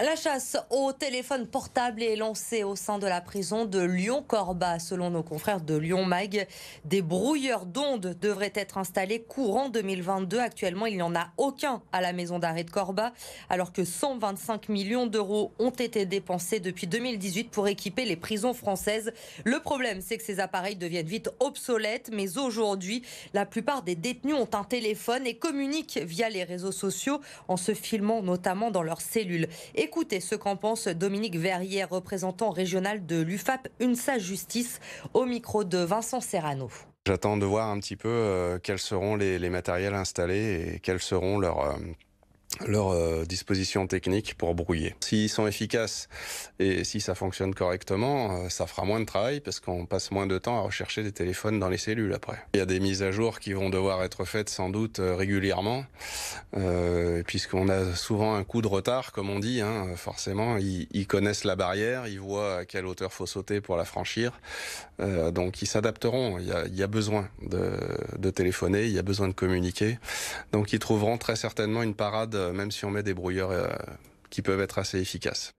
La chasse au téléphone portable est lancée au sein de la prison de Lyon-Corba. Selon nos confrères de Lyon Mag, des brouilleurs d'ondes devraient être installés courant 2022. Actuellement, il n'y en a aucun à la maison d'arrêt de Corba, alors que 125 millions d'euros ont été dépensés depuis 2018 pour équiper les prisons françaises. Le problème, c'est que ces appareils deviennent vite obsolètes, mais aujourd'hui, la plupart des détenus ont un téléphone et communiquent via les réseaux sociaux en se filmant notamment dans leurs cellules. Écoutez ce qu'en pense Dominique Verrière, représentant régional de l'UFAP UNSA Justice, au micro de Vincent Serrano. J'attends de voir un petit peu quels seront les matériels installés et quels seront leurs dispositions techniques pour brouiller. S'ils sont efficaces et si ça fonctionne correctement, ça fera moins de travail parce qu'on passe moins de temps à rechercher des téléphones dans les cellules après. Il y a des mises à jour qui vont devoir être faites sans doute régulièrement, puisqu'on a souvent un coup de retard, comme on dit. Forcément, ils connaissent la barrière, ils voient à quelle hauteur faut sauter pour la franchir. Donc ils s'adapteront. Il y a besoin de téléphoner, il y a besoin de communiquer. Donc ils trouveront très certainement une parade, même si on met des brouilleurs qui peuvent être assez efficaces.